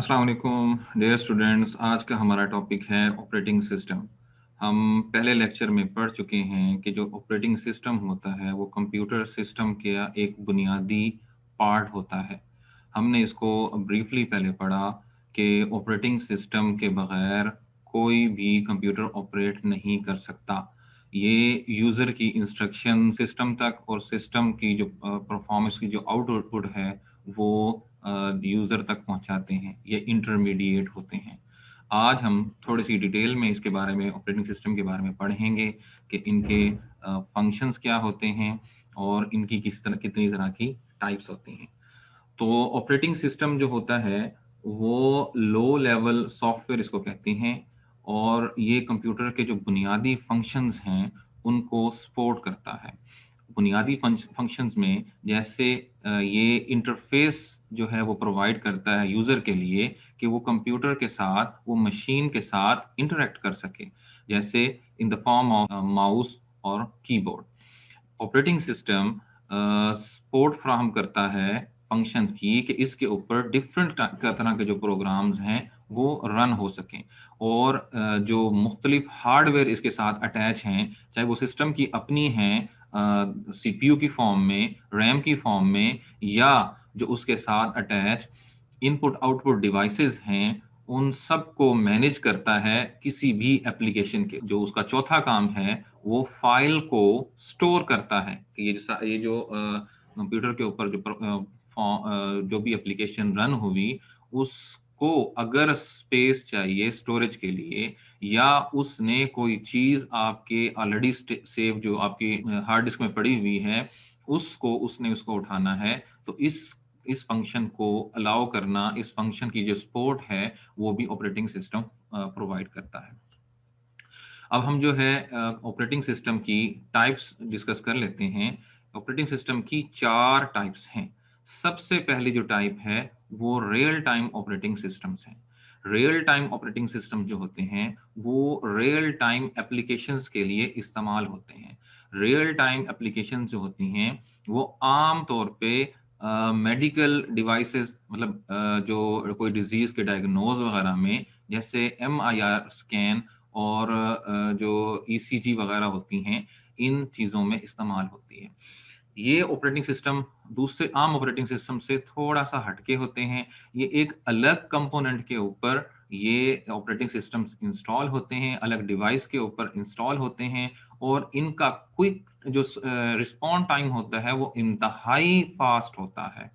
अस्सलाम वालेकुम dear students. आज का हमारा टॉपिक है ऑपरेटिंग सिस्टम। हम पहले लेक्चर में पढ़ चुके हैं कि जो ऑपरेटिंग सिस्टम होता है वो कंप्यूटर सिस्टम का एक बुनियादी पार्ट होता है। हमने इसको ब्रीफली पहले पढ़ा कि ऑपरेटिंग सिस्टम के बगैर कोई भी कंप्यूटर ऑपरेट नहीं कर सकता। ये यूज़र की इंस्ट्रक्शन सिस्टम तक और सिस्टम की जो परफॉर्मेंस की जो आउटपुट है वो यूज़र तक पहुंचाते हैं। ये इंटरमीडिएट होते हैं। आज हम थोड़ी सी डिटेल में इसके बारे में ऑपरेटिंग सिस्टम के बारे में पढ़ेंगे कि इनके फंक्शंस क्या होते हैं और इनकी कितनी तरह की टाइप्स होती हैं। तो ऑपरेटिंग सिस्टम जो होता है वो लो लेवल सॉफ्टवेयर इसको कहते हैं और ये कंप्यूटर के जो बुनियादी फंक्शंस हैं उनको सपोर्ट करता है। बुनियादी फंक्शंस में जैसे ये इंटरफेस जो है वो प्रोवाइड करता है यूज़र के लिए कि वो कंप्यूटर के साथ वो मशीन के साथ इंटरेक्ट कर सके, जैसे in the form of mouse और कीबोर्ड। ऑपरेटिंग सिस्टम सपोर्ट फ्राहम करता है फंक्शंस की कि इसके ऊपर डिफरेंट तरह के जो प्रोग्राम्स हैं वो रन हो सकें और जो मुख्तलिफ हार्डवेयर इसके साथ अटैच हैं, चाहे वो सिस्टम की अपनी हैं सीपीयू की फॉर्म में, रैम की फॉर्म में, या जो उसके साथ अटैच इनपुट आउटपुट डिवाइसेस हैं, उन सब को मैनेज करता है किसी भी एप्लीकेशन के। जो उसका चौथा काम है वो फाइल को स्टोर करता है कि ये जो कंप्यूटर के ऊपर जो भी एप्लीकेशन रन हुई उसको अगर स्पेस चाहिए स्टोरेज के लिए, या उसने कोई चीज आपके ऑलरेडी सेव जो आपकी हार्ड डिस्क में पड़ी हुई है उसने उसको उठाना है, तो इस फंक्शन को अलाउ करना, इस फंक्शन की जो सपोर्ट है वो भी ऑपरेटिंग सिस्टम प्रोवाइड करता है। अब हम जो है ऑपरेटिंग सिस्टम की टाइप्स डिस्कस कर लेते हैं। ऑपरेटिंग सिस्टम की 4 टाइप्स हैं। सबसे पहली जो टाइप है वो रियल टाइम ऑपरेटिंग सिस्टम्स हैं। रियल टाइम ऑपरेटिंग सिस्टम जो होते हैं वो रियल टाइम एप्लीकेशंस के लिए इस्तेमाल होते हैं। रियल टाइम एप्लीकेशंस जो होती हैं वो आम तौर पे मेडिकल डिवाइसेस, मतलब जो कोई डिजीज के डायग्नोज वगैरह में, जैसे MRI स्कैन और जो ECG वगैरह होती हैं, इन चीज़ों में इस्तेमाल होती है। ये ऑपरेटिंग सिस्टम दूसरे आम ऑपरेटिंग सिस्टम से थोड़ा सा हटके होते हैं। ये एक अलग कंपोनेंट के ऊपर ये ऑपरेटिंग सिस्टम्स इंस्टॉल होते हैं, अलग डिवाइस के ऊपर इंस्टॉल होते हैं, और इनका क्विक जो रिस्पॉन्ड टाइम होता है वो इंतहाई फास्ट होता है।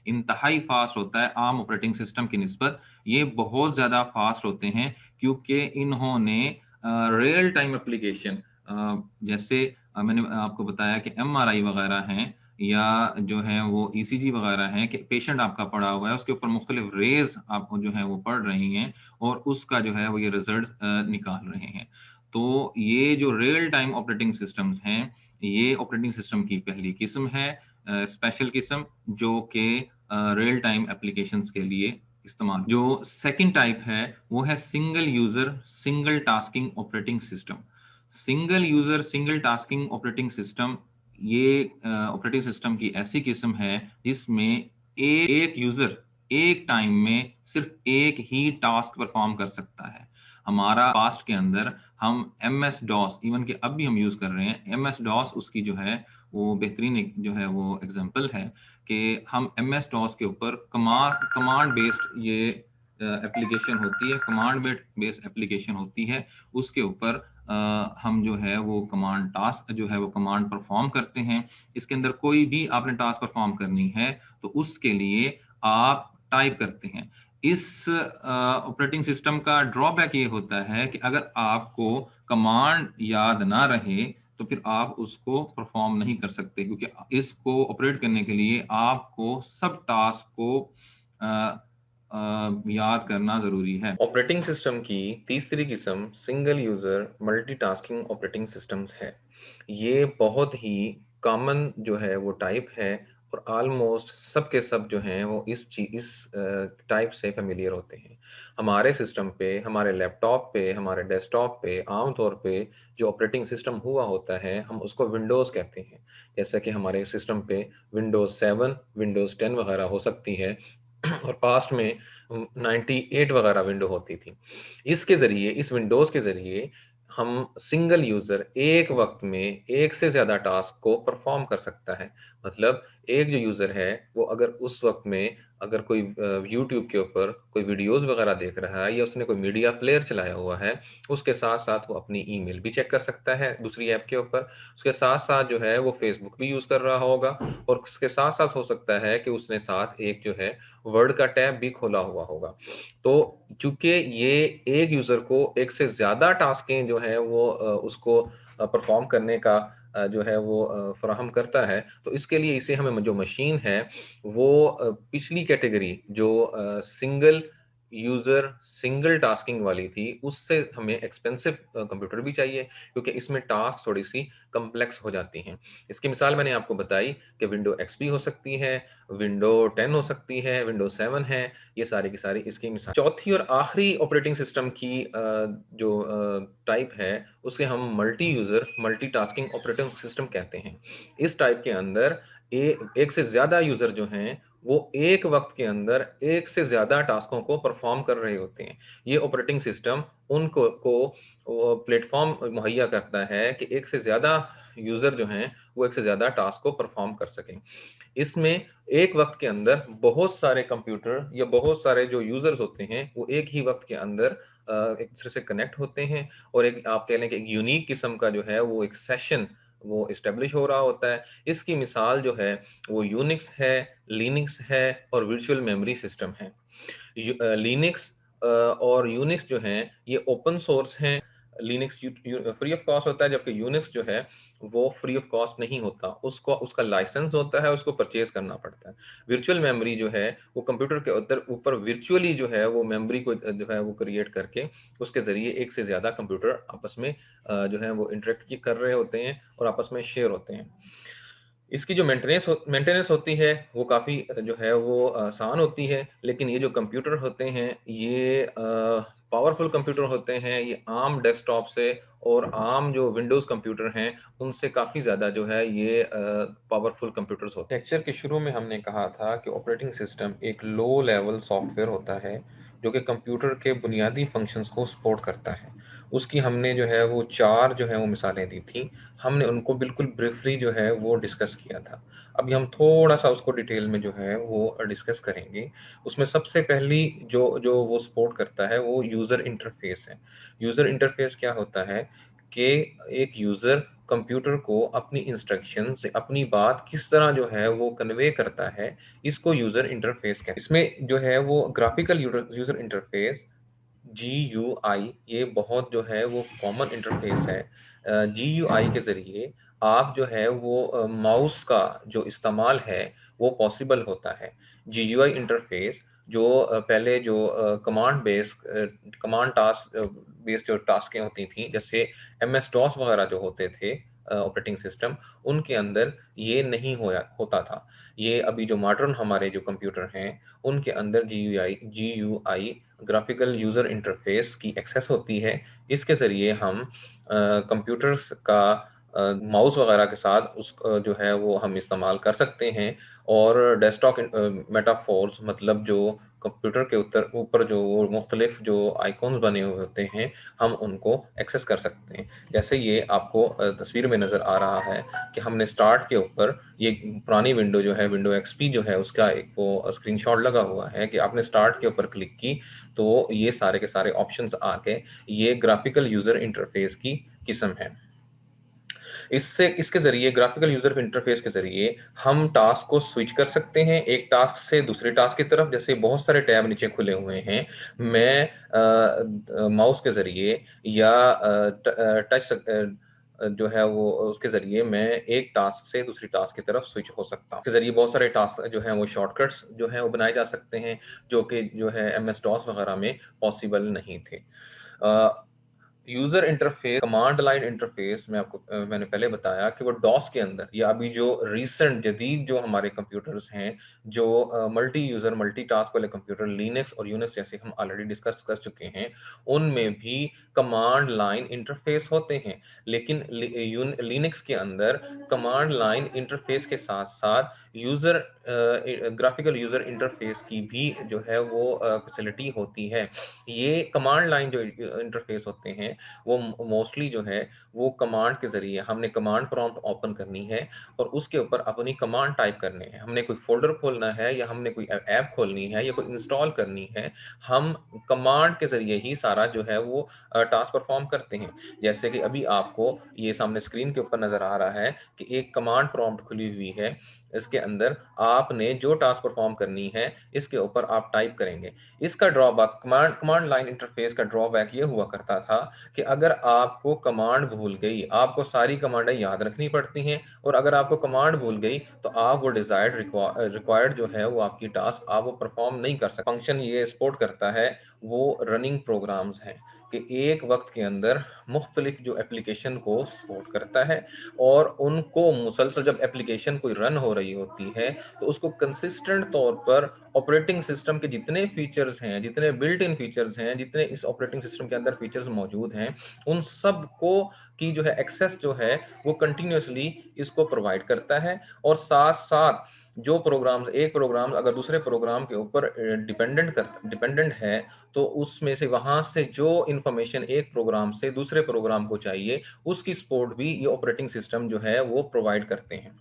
इंतहाई फास्ट होता है आम ऑपरेटिंग सिस्टम की निस्बत। ये बहुत ज़्यादा फास्ट होते हैं क्योंकि इन्होंने रियल टाइम एप्लीकेशन, जैसे मैंने आपको बताया कि MRI वगैरह हैं, या जो है वो ECG वगैरह हैं कि पेशेंट आपका पड़ा हुआ है, उसके ऊपर मुख्तलिफ रेज आपको जो है वो पड़ रही हैं और उसका जो है वो ये रिजल्ट निकाल रहे हैं। तो ये जो रियल टाइम ऑपरेटिंग सिस्टम्स हैं, ये ऑपरेटिंग सिस्टम की पहली किस्म है, स्पेशल किस्म, जो कि रियल टाइम एप्लीकेशंस के लिए इस्तेमाल। जो सेकंड टाइप है वो है single user single tasking operating system. Single user single tasking operating system ये ऑपरेटिंग सिस्टम की ऐसी किस्म है जिसमें एक यूजर एक टाइम में सिर्फ एक ही टास्क परफॉर्म कर सकता है। हमारा पास्ट के अंदर हम MS DOS, इवन के अब भी हम यूज कर रहे हैं MS DOS, उसकी जो है वो बेहतरीन जो है वो एग्जांपल है कि हम MS DOS के ऊपर कमांड बेस्ड ये एप्लीकेशन होती है, कमांड बेस्ड एप्लीकेशन होती है। उसके ऊपर हम जो है वो कमांड टास्क जो है वो कमांड परफॉर्म करते हैं। इसके अंदर कोई भी आपने टास्क परफॉर्म करनी है तो उसके लिए आप टाइप करते हैं। इस ऑपरेटिंग सिस्टम का ड्रॉबैक ये होता है कि अगर आपको कमांड याद ना रहे तो फिर आप उसको परफॉर्म नहीं कर सकते, क्योंकि इसको ऑपरेट करने के लिए आपको सब टास्क को याद करना जरूरी है। ऑपरेटिंग सिस्टम की तीसरी किस्म single user multitasking operating systems है। ये बहुत ही कॉमन जो है वो टाइप है और ऑलमोस्ट सब के सब जो हैं वो इस टाइप से फेमिलियर होते हैं। हमारे सिस्टम पे, हमारे लैपटॉप पे, हमारे डेस्कटॉप पे आमतौर पे जो ऑपरेटिंग सिस्टम हुआ होता है हम उसको विंडोज़ कहते हैं। जैसा कि हमारे सिस्टम पे विंडोज़ 7, विंडोज़ 10 वगैरह हो सकती है और पास्ट में 98 वगैरह विंडो होती थी। इसके ज़रिए, इस विंडोज़ के ज़रिए हम सिंगल यूज़र एक वक़्त में एक से ज़्यादा टास्क को परफ़ॉर्म कर सकता है। मतलब एक जो यूज़र है, वो अगर उस वक़्त में अगर कोई यूट्यूब के ऊपर कोई वीडियोज़ वगैरह देख रहा है या उसने कोई मीडिया प्लेयर चलाया हुआ है, उसके साथ-साथ वो अपनी ईमेल भी चेक कर सकता है दूसरी ऐप के ऊपर। उसके साथ-साथ जो है वो फ़ेसबुक भी यूज़ कर रहा होगा और उसके साथ-साथ हो सकता है कि उसने साथ एक जो है वर्ड का टैब भी खोला हुआ होगा। तो चूँकि ये एक यूज़र को एक से ज़्यादा टास्कें जो हैं वो उसको परफ़ॉर्म करने का जो है वो फ़राहम करता है, तो इसके लिए इसे हमें जो मशीन है वो पिछली कैटेगरी जो सिंगल यूज़र सिंगल टास्किंग वाली थी, उससे हमें एक्सपेंसिव कंप्यूटर भी चाहिए क्योंकि इसमें टास्क थोड़ी-सी कॉम्प्लेक्स हो जाती हैं। इसकी मिसाल मैंने आपको बताई कि विंडो एक्सपी हो सकती है, विंडो 10 हो सकती है, विंडो 7 है, ये सारी की सारी इसकी मिसाल। चौथी और आखिरी ऑपरेटिंग सिस्टम की जो टाइप है, उसे हम multi user multitasking operating system कहते हैं। इस टाइप के अंदर एक से ज़्यादा यूज़र जो हैं, वो एक वक़्त के अंदर एक से ज़्यादा टास्कों को परफ़ॉर्म कर रहे होते हैं। ये ऑपरेटिंग सिस्टम उनको प्लेटफ़ॉर्म मुहैया करता है कि एक से ज़्यादा यूज़र जो हैं, वो एक से ज़्यादा टास्क को परफ़ॉर्म कर सकें। इसमें एक वक़्त के अंदर बहुत सारे कंप्यूटर या बहुत सारे जो यूज़र्स होते हैं, वो एक ही वक़्त के अंदर एक दूसरे से कनेक्ट होते हैं और एक आप कह लें कि एक यूनीक किस्म का जो है वो एक सेशन वो एस्टेब्लिश हो रहा होता है। इसकी मिसाल जो है वो यूनिक्स है, लिनक्स है और वर्चुअल मेमोरी सिस्टम है। लिनक्स और यूनिक्स जो हैं ये ओपन सोर्स हैं। लिनक्स फ्री ऑफ कॉस्ट होता है जबकि यूनिक्स जो है वो फ्री ऑफ कॉस्ट नहीं होता, उसको उसका लाइसेंस होता है, उसको परचेज करना पड़ता है। वर्चुअल मेमोरी जो है वो कंप्यूटर के ऊपर वर्चुअली जो है वो मेमोरी को जो है वो क्रिएट करके उसके ज़रिए एक से ज़्यादा कंप्यूटर आपस में जो है वो इंटरेक्ट कर रहे होते हैं और आपस में शेयर होते हैं। इसकी जो मेंटेनेंस होती है वो काफ़ी जो है वो आसान होती है, लेकिन ये जो कंप्यूटर होते हैं ये पावरफुल कंप्यूटर होते हैं, ये आर्म डेस्कटॉप से और आर्म जो विंडोज़ कंप्यूटर हैं, उनसे काफ़ी ज़्यादा जो है ये पावरफुल कंप्यूटर्स होते हैं। लेक्चर के शुरू में हमने कहा था कि ऑपरेटिंग सिस्टम एक लो लेवल सॉफ्टवेयर होता है, जो कि कंप्यूटर के बुनियादी फंक्शंस को सपोर्ट करता है। उसकी हमने जो है वो 4 जो है वो मिसालें दी थी। हमने उनको बिल्कुल ब्रीफली जो है वो डिस्कस किया था। अभी हम थोड़ा-सा उसको डिटेल में जो है वो डिस्कस करेंगे। उसमें सबसे पहली जो जो वो सपोर्ट करता है वो यूज़र इंटरफ़ेस है। यूज़र इंटरफ़ेस क्या होता है कि एक यूज़र कंप्यूटर को अपनी इंस्ट्रक्शन से अपनी बात किस तरह जो है वो कन्वे करता है, इसको यूज़र इंटरफ़ेस कहते हैं। इसमें जो है वो ग्राफ़िकल यूज़र इंटरफ़ेस जीयूआई ये बहुत जो है वो कॉमन इंटरफ़ेस है। जीयूआई के ज़रिए आप जो है वो माउस का जो इस्तेमाल है वो पॉसिबल होता है। जीयूआई इंटरफ़ेस जो पहले जो कमांड टास्क बेस्ड जो टास्कें होती थी जैसे एमएस डॉस वगैरह जो होते थे ऑपरेटिंग सिस्टम उनके अंदर ये नहीं होता था। ये अभी जो मॉडर्न हमारे जो कंप्यूटर हैं उनके अंदर जीयूआई ग्राफिकल यूज़र इंटरफ़ेस की एक्सेस होती है। इसके ज़रिए हम कंप्यूटर्स का माउस वगैरह के साथ जो है वो हम इस्तेमाल कर सकते हैं और डेस्कटॉप मेटाफोर्स मतलब जो कंप्यूटर के ऊपर जो मुख्तलिफ जो आइकॉन्स बने हुए होते हैं, हम उनको एक्सेस कर सकते हैं। जैसे ये आपको तस्वीर में नज़र आ रहा है कि हमने स्टार्ट के ऊपर ये पुरानी विंडो जो है, विंडो एक्सपी जो है, उसका एक वो स्क्रीनशॉट लगा हुआ है कि आपने स्टार्ट के ऊपर क्लिक की, तो ये सारे के सारे ऑप्शंस आ गए। ये ग्राफिकल यूज़र इंटरफ़ेस की किस्म है। इसके ज़रिए ग्राफिकल यूज़र इंटरफ़ेस के ज़रिए हम टास्क को स्विच कर सकते हैं, एक टास्क से दूसरे टास्क की तरफ। जैसे बहुत सारे टैब नीचे खुले हुए हैं, मैं माउस के ज़रिए या जो है वो उसके ज़रिए मैं एक टास्क से दूसरी टास्क की तरफ स्विच हो सकता हूँ। इसके ज़रिए बहुत सारे टास्क जो हैं वो शॉर्टकट्स जो हैं वो बनाए जा सकते हैं, जो कि जो है एमएस डॉस वगैरह में पॉसिबल नहीं थे। Uh, user interface, command line interface में आपको मैंने पहले बताया कि वो डॉस के अंदर या अभी जो रीसेंट जदीद जो हमारे कंप्यूटर्स हैं, जो मल्टी यूज़र, मल्टीटास्क वाले कंप्यूटर लिनक्स और यूनिक्स जैसे हम ऑलरेडी डिस्कस कर चुके हैं, उनमें भी कमांड लाइन इंटरफ़ेस होते हैं। लेकिन लिनक्स के अंदर कमांड लाइन इंटरफ़ेस के साथ-साथ यूज़र ग्राफिकल यूज़र इंटरफेस की भी जो है वो फैसिलिटी होती है। ये कमांड लाइन जो इंटरफेस होते हैं वो मोस्टली जो है वो कमांड के ज़रिए हमने कमांड प्रॉम्प्ट ओपन करनी है और उसके ऊपर अपनी कमांड टाइप करने हैं। हमने कोई फ़ोल्डर खोलना है या हमने कोई ऐप खोलनी है या कोई इंस्टॉल करनी है, हम कमांड के ज़रिए ही सारा जो है वो टास्क परफॉर्म करते हैं। जैसे कि अभी आपको ये सामने स्क्रीन के ऊपर नज़र आ रहा है कि एक कमांड प्रॉम्प्ट खुली हुई है, इसके अंदर आपने जो टास्क परफॉर्म करनी है इसके ऊपर आप टाइप करेंगे। इसका ड्रॉबैक कमांड लाइन इंटरफेस का ड्रॉबैक ये हुआ करता था कि अगर आपको कमांड भूल गई, आपको सारी कमांडें याद रखनी पड़ती हैं और अगर आपको कमांड भूल गई तो आप वो डिजायर्ड रिक्वायर्ड जो है वो आपकी टास्क आप वो परफॉर्म नहीं कर सकते। फंक्शन ये सपोर्ट करता है वो रनिंग प्रोग्राम्स हैं कि एक वक्त के अंदर मुख्तलिफ जो एप्लीकेशन को सपोर्ट करता है और उनको मुसलसल जब एप्लीकेशन कोई रन हो रही होती है तो उसको कंसिस्टेंट तौर पर ऑपरेटिंग सिस्टम के जितने फीचर्स हैं, जितने बिल्ट इन फीचर्स हैं, जितने इस ऑपरेटिंग सिस्टम के अंदर फीचर्स मौजूद हैं, उन सब को की जो है एक्सेस जो है वो कंटिन्यूसली इसको प्रोवाइड करता है। और साथ साथ जो प्रोग्राम एक प्रोग्राम अगर दूसरे प्रोग्राम के ऊपर डिपेंडेंट है तो उसमें से वहां से जो इंफॉर्मेशन एक प्रोग्राम से दूसरे प्रोग्राम को चाहिए उसकी सपोर्ट भी ये ऑपरेटिंग सिस्टम जो है वो प्रोवाइड करते हैं।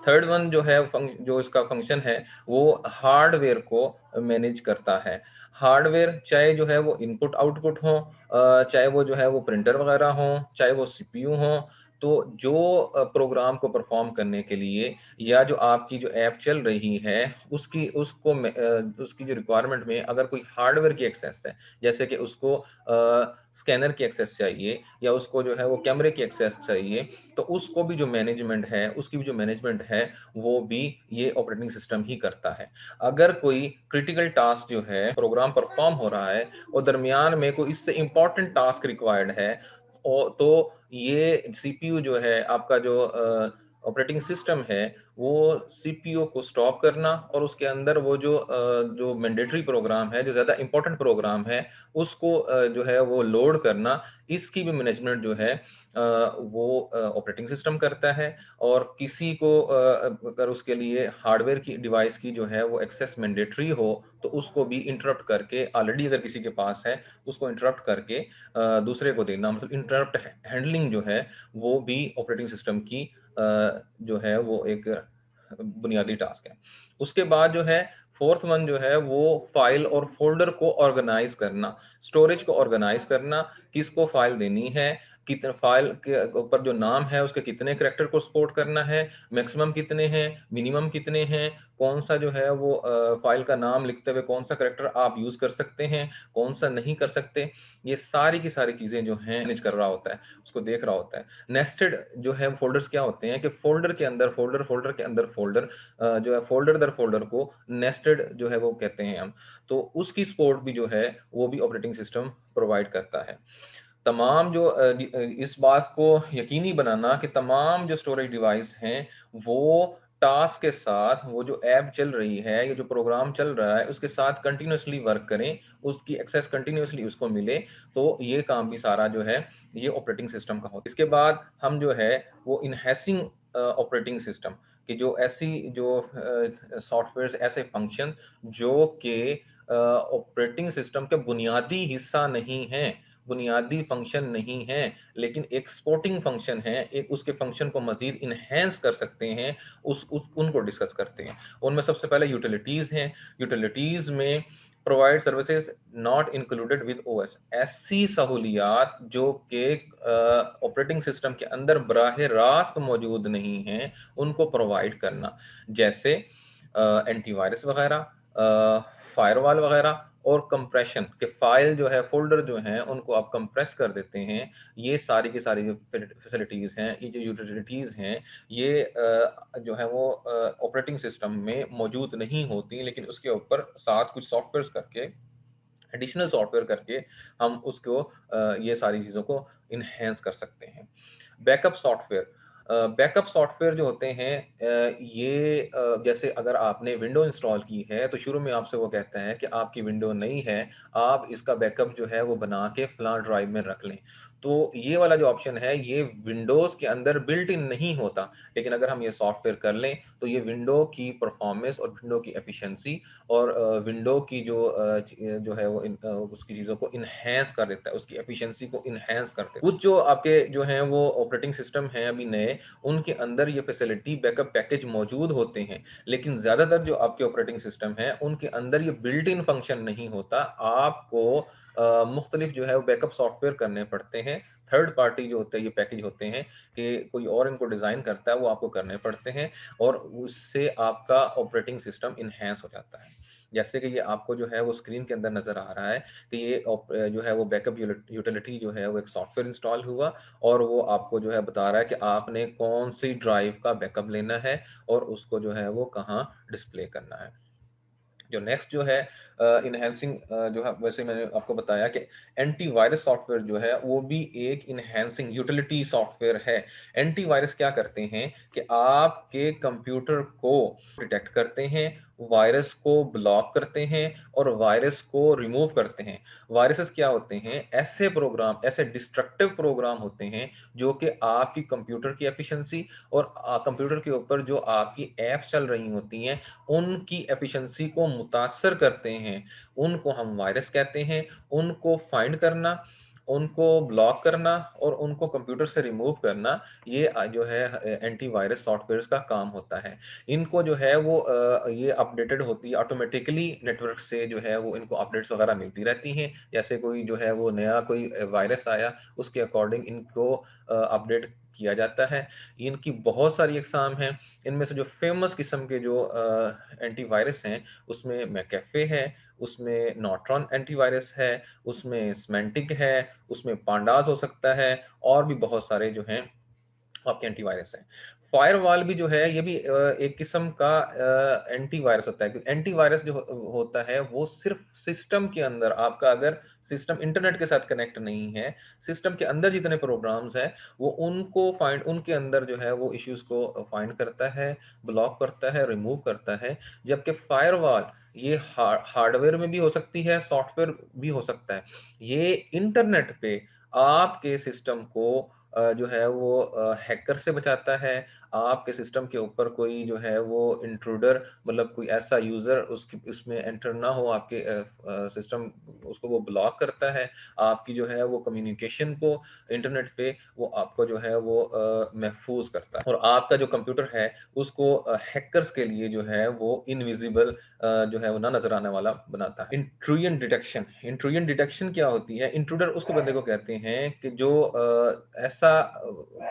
थर्ड वन जो है जो इसका फंक्शन है वो हार्डवेयर को मैनेज करता है। हार्डवेयर चाहे जो है वो इनपुट आउटपुट हो, चाहे वो जो है वो प्रिंटर वगैरह हो, चाहे वो सीपीयू हो, तो जो प्रोग्राम को परफॉर्म करने के लिए या जो आपकी जो ऐप चल रही है उसकी जो रिक्वायरमेंट में अगर कोई हार्डवेयर की एक्सेस है, जैसे कि उसको स्कैनर की एक्सेस चाहिए या उसको जो है वो कैमरे की एक्सेस चाहिए, तो उसको भी जो मैनेजमेंट है उसकी भी जो मैनेजमेंट है वो भी ये ऑपरेटिंग सिस्टम ही करता है। अगर कोई क्रिटिकल टास्क जो है प्रोग्राम परफॉर्म हो रहा है और दरमियान में कोई इससे इंपॉर्टेंट टास्क रिक्वायर्ड है तो ये सीपीयू जो है आपका जो ऑपरेटिंग सिस्टम है वो सीपीयू को स्टॉप करना और उसके अंदर वो जो मैंडेटरी प्रोग्राम है, जो ज़्यादा इंपॉर्टेंट प्रोग्राम है, उसको जो है वो लोड करना, इसकी भी मैनेजमेंट जो है वो ऑपरेटिंग सिस्टम करता है। और किसी को अगर उसके लिए हार्डवेयर की डिवाइस की जो है वो एक्सेस मैंडेटरी हो तो उसको भी इंटरप्ट करके, ऑलरेडी अगर किसी के पास है उसको इंटरप्ट करके दूसरे को देना, मतलब इंटरप्ट हैंडलिंग जो है वो भी ऑपरेटिंग सिस्टम की जो है वो एक बुनियादी टास्क है। उसके बाद जो है फोर्थ वन जो है वो फाइल और फोल्डर को ऑर्गेनाइज करना, स्टोरेज को ऑर्गेनाइज करना, किसको फाइल देनी है, कितने फाइल के ऊपर जो नाम है उसके कितने करेक्टर को सपोर्ट करना है, मैक्सिमम कितने हैं, मिनिमम कितने हैं, कौन सा जो है वो फाइल का नाम लिखते हुए कौन सा करेक्टर आप यूज कर सकते हैं, कौन सा नहीं कर सकते, ये सारी की सारी चीजें जो है मैनेज कर रहा होता है, उसको देख रहा होता है। नेस्टेड जो है फोल्डर्स क्या होते हैं कि फोल्डर के अंदर फोल्डर, फोल्डर के अंदर फोल्डर, जो है फोल्डर दर फोल्डर को नेस्टेड जो है वो कहते हैं हम, तो उसकी सपोर्ट भी जो है वो भी ऑपरेटिंग सिस्टम प्रोवाइड करता है। तमाम जो इस बात को यकीनी बनाना कि तमाम जो स्टोरेज डिवाइस हैं वो टास्क के साथ, वो जो ऐप चल रही है या जो प्रोग्राम चल रहा है उसके साथ कंटिन्यूसली वर्क करें, उसकी एक्सेस कंटिन्यूसली उसको मिले, तो ये काम भी सारा जो है ये ऑपरेटिंग सिस्टम का होता है। इसके बाद हम जो है वो इनहैंसिंग ऑपरेटिंग सिस्टम कि जो ऐसी जो सॉफ्टवेयर ऐसे फंक्शन जो कि ऑपरेटिंग सिस्टम के बुनियादी हिस्सा नहीं है, बुनियादी फंक्शन नहीं है, लेकिन एक सपोर्टिंग फंक्शन है, एक उसके फंक्शन को मजीद इनहेंस कर सकते हैं, उनको डिस्कस करते हैं। उनमें सबसे पहले यूटिलिटीज हैं। यूटिलिटीज में provide services not included with OS, ऐसी सहूलियात जो कि ऑपरेटिंग सिस्टम के अंदर बराह रास्त मौजूद नहीं हैं, उनको प्रोवाइड करना, जैसे एंटीवायरस वगैरह, फायरवॉल वगैरह और कंप्रेशन के फाइल जो है, फोल्डर जो हैं उनको आप कंप्रेस कर देते हैं। ये सारी की सारी जो फैसिलिटीज हैं, ये जो यूटिलिटीज हैं, ये जो है वो ऑपरेटिंग सिस्टम में मौजूद नहीं होती, लेकिन उसके ऊपर साथ कुछ सॉफ्टवेयर करके, एडिशनल सॉफ्टवेयर करके हम उसको ये सारी चीज़ों को इनहेंस कर सकते हैं। बैकअप सॉफ्टवेयर, बैकअप सॉफ्टवेयर जो होते हैं ये जैसे अगर आपने विंडो इंस्टॉल की है तो शुरू में आपसे वो कहता है कि आपकी विंडो नई है, आप इसका बैकअप जो है वो बना के फलां ड्राइव में रख लें। तो ये वाला जो ऑप्शन है ये विंडोज़ के अंदर बिल्ट इन नहीं होता, लेकिन अगर हम ये सॉफ्टवेयर कर लें तो ये विंडो की परफॉर्मेंस और विंडो की एफिशिएंसी और विंडो की जो है वो उसकी चीज़ों को इन्हांस कर देता है, उसकी एफिशिएंसी को इन्हांस कर देता है। कुछ जो आपके जो हैं वो ऑपरेटिंग सिस्टम हैं अभी नए, उनके अंदर ये फैसिलिटी बैकअप पैकेज मौजूद होते हैं, लेकिन ज़्यादातर जो आपके ऑपरेटिंग सिस्टम हैं, उनके अंदर ये बिल्ट इन फंक्शन नहीं होता। आपको मुख्तलिफ जो है वो बैकअप सॉफ्टवेयर करने पड़ते हैं। थर्ड पार्टी जो होते हैं ये पैकेज होते हैं कि कोई और इनको डिज़ाइन करता है, वो आपको करने पड़ते हैं और उससे आपका ऑपरेटिंग सिस्टम इन्हांस हो जाता है। जैसे कि ये आपको जो है वो स्क्रीन के अंदर नज़र आ रहा है कि ये जो है वो बैकअप यूटिलिटी जो है वो एक सॉफ्टवेयर इंस्टॉल हुआ और वो आपको जो है बता रहा है कि आपने कौन-सी ड्राइव का बैकअप लेना है और उसको जो है वो कहाँ डिस्प्ले करना है। जो नेक्स्ट जो है इन्हांसिंग जो है वैसे मैंने आपको बताया कि एंटीवायरस सॉफ्टवेयर जो है वो भी एक इन्हांसिंग यूटिलिटी सॉफ्टवेयर है। एंटीवायरस क्या करते हैं कि आपके कंप्यूटर को डिटेक्ट करते हैं, वायरस को ब्लॉक करते हैं और वायरस को रिमूव करते हैं। वायरसेस क्या होते हैं? ऐसे प्रोग्राम, ऐसे डिस्ट्रक्टिव प्रोग्राम होते हैं जो कि आपकी कंप्यूटर की एफिशिएंसी और कंप्यूटर के ऊपर जो आपकी ऐप्स चल रही होती हैं उनकी एफिशिएंसी को मुतासर करते हैं, उनको हम वायरस कहते हैं। उनको फाइंड करना, उनको ब्लॉक करना और उनको कंप्यूटर से रिमूव करना, ये जो है एंटीवायरस सॉफ्टवेयर्स का काम होता है। इनको जो है वो ये अपडेटेड होती है ऑटोमेटिकली नेटवर्क से जो है वो इनको अपडेट्स वगैरह मिलती रहती हैं। जैसे कोई जो है वो नया कोई वायरस आया, उसके अकॉर्डिंग इनको अपडेट किया जाता है। इनकी बहुत सारी अक़साम हैं। इनमें से जो फ़ेमस किस्म के जो एंटीवायरस हैं, उसमें मैकेफ़े है, उसमें नॉर्ट्रॉन एंटीवायरस है, उसमें सिमेंटिक है, उसमें पांडास हो सकता है और भी बहुत सारे जो हैं आपके एंटीवायरस हैं। फायरवॉल भी जो है ये भी एक किस्म का एंटीवायरस होता है। एंटीवायरस जो होता है वो सिर्फ़ सिस्टम के अंदर आपका अगर सिस्टम इंटरनेट के साथ कनेक्ट नहीं है, सिस्टम के अंदर जितने प्रोग्राम्स हैं, वो उनको फाइंड उनके अंदर जो है वो इश्यूज़ को फाइंड करता है, ब्लॉक करता है, रिमूव करता है। जबकि फायरवॉल ये हार्डवेयर में भी हो सकती है, सॉफ्टवेयर भी हो सकता है। ये इंटरनेट पे आपके सिस्टम को जो है वो हैकर से बचाता है। आपके सिस्टम के ऊपर कोई जो है वो इंट्रूडर मतलब कोई ऐसा यूज़र उसकी उसमें एंटर ना हो आपके सिस्टम उसको वो ब्लॉक करता है। आपकी जो है वो कम्युनिकेशन को इंटरनेट पे वो आपको जो है वो महफ़ूज़ करता है और आपका जो कंप्यूटर है उसको हैकर्स के लिए जो है वो इनविज़िबल जो है वो ना नज़र आने वाला बनाता है। इंट्रूजन डिटेक्शन क्या होती है? इंट्रूडर उसको बंदे को कहते हैं कि जो ऐसा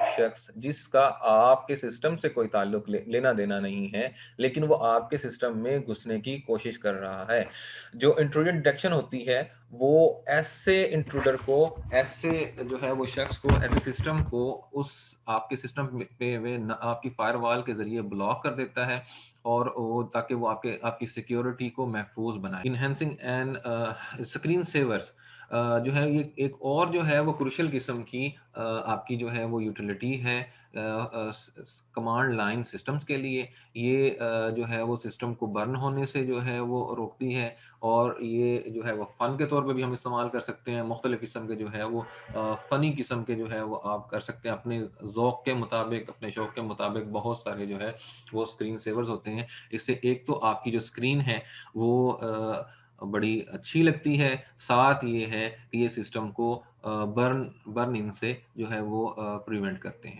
शख्स जिसका आपके सिस्टम से कोई ताल्लुक लेना देना नहीं है, लेकिन वो आपके सिस्टम में घुसने की कोशिश कर रहा है। जो इंट्रूजन डिटेक्शन होती है, वो ऐसे इंट्रूडर को, ऐसे जो है वो शख्स को, ऐसे सिस्टम को उस आपके सिस्टम पे वे न आपकी फायरवॉल के ज़रिए ब्लॉक कर देता है और वो ताकि वो आपकी सिक्योरिटी को महफूज बनाए। इन्हांसिंग एंड स्क्रीन सेवर्स जो है ये एक और जो है वो क्रूशियल किस्म की आपकी जो है वो यूटिलिटी है कमांड लाइन सिस्टम्स के लिए। ये जो है वो सिस्टम को बर्न होने से जो है वो रोकती है और ये जो है वो फ़न के तौर पे भी हम इस्तेमाल कर सकते हैं। मुख्तलिफ़ किस्म के जो है वो फ़नी किस्म के जो है वो आप कर सकते हैं अपने ज़ौक़ के मुताबिक, अपने शौक़ के मुताबिक बहुत सारे जो है वो स्क्रीन सेवर्स होते हैं। इससे एक तो आपकी जो स्क्रीन है वो बड़ी अच्छी लगती है, साथ ये है कि ये सिस्टम को बर्न इन से जो है वो प्रिवेंट करते हैं।